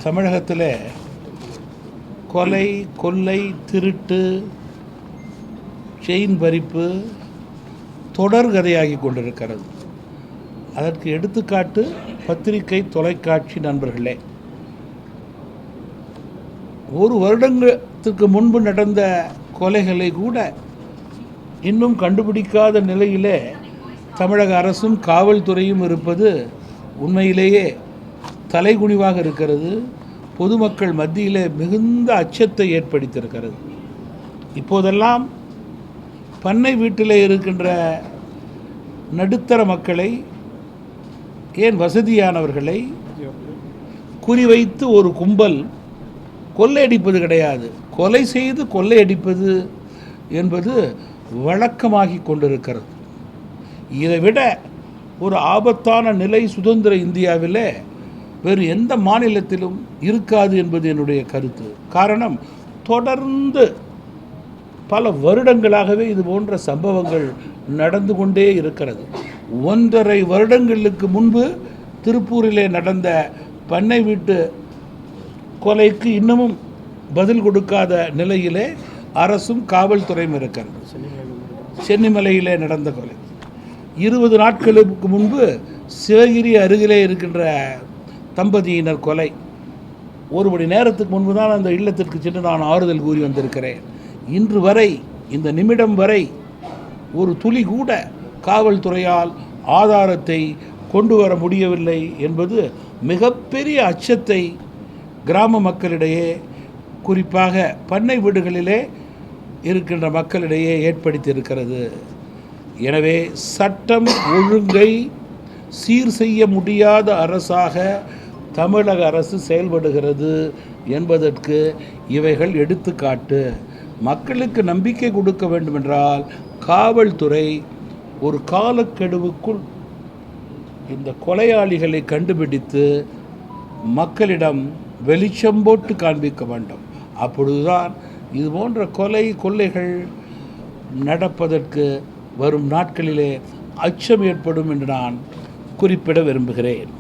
தமிழகத்தில் கொலை, கொள்ளை, திருட்டு, செயின் பறிப்பு தொடர்கதையாகி கொண்டிருக்கிறது. அதற்கு எடுத்துக்காட்டு பத்திரிகை, தொலைக்காட்சி நண்பர்களே. ஒரு வருடத்துக்கு முன்பு நடந்த கொலைகளை கூட இன்னும் கண்டுபிடிக்காத நிலையிலே தமிழக அரசும் காவல்துறையும் இருப்பது உண்மையிலேயே தலைகுனிவாக இருக்கிறது. பொதுமக்கள் மத்தியிலே மிகுந்த அச்சத்தை ஏற்படுத்தியிருக்கிறது. இப்போதெல்லாம் பண்ணை வீட்டில் இருக்கின்ற நடுத்தர மக்களை, ஏன் வசதியானவர்களை குறிவைத்து ஒரு கும்பல் கொள்ளையடிப்பது கிடையாது, கொலை செய்து கொள்ளையடிப்பது என்பது வழக்கமாகி கொண்டிருக்கிறது. இதை விட ஒரு ஆபத்தான நிலை சுதந்திர இந்தியாவில் வேறு எந்த மாநிலத்திலும் இருக்காது என்பது என்னுடைய கருத்து. காரணம், தொடர்ந்து பல வருடங்களாகவே இது போன்ற சம்பவங்கள் நடந்து கொண்டே இருக்கிறது. 1.5 வருடங்களுக்கு முன்பு திருப்பூரிலே நடந்த பண்ணை வீட்டு கொலைக்கு இன்னமும் பதில் கொடுக்காத நிலையிலே அரசும் காவல்துறையும் இருக்கிறது. சென்னிமலையிலே நடந்த கொலை. 20 நாட்களுக்கு முன்பு சிவகிரி அருகிலே இருக்கின்ற தம்பதியினர் கொலை. 1 மணி நேரத்துக்கு முன்பு தான் அந்த இல்லத்திற்கு சென்று நான் ஆறுதல் கூறி வந்திருக்கிறேன். இன்று வரை, இந்த நிமிடம் வரை ஒரு துளி கூட காவல்துறையால் ஆதாரத்தை கொண்டு வர முடியவில்லை என்பது மிகப்பெரிய அச்சத்தை கிராம மக்களிடையே, குறிப்பாக பண்ணை வீடுகளிலே இருக்கின்ற மக்களிடையே ஏற்படுத்தி இருக்கிறது. எனவே சட்டம் ஒழுங்கை சீர் செய்ய முடியாத அரசாக தமிழக அரசு செயல்படுகிறது என்பதற்கு இவைகள் எடுத்துக்காட்டு. மக்களுக்கு நம்பிக்கை கொடுக்க வேண்டுமென்றால் காவல்துறை ஒரு காலக்கெடுவுக்குள் இந்த கொலையாளிகளை கண்டுபிடித்து மக்களிடம் வெளிச்சம் போட்டு காண்பிக்க வேண்டும். அப்பொழுதுதான் இது போன்ற கொலை, கொள்ளைகள் நடப்பதற்கு வரும் நாட்களிலே அச்சம் ஏற்படும் என்று நான் குறிப்பிட விரும்புகிறேன்.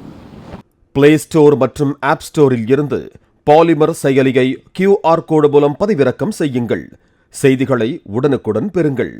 பிளே ஸ்டோர் மற்றும் ஆப் ஸ்டோரில் இருந்து பாலிமர் செயலியை QR கோடு மூலம் பதிவிறக்கம் செய்யுங்கள். செய்திகளை உடனுக்குடன் பெறுங்கள்.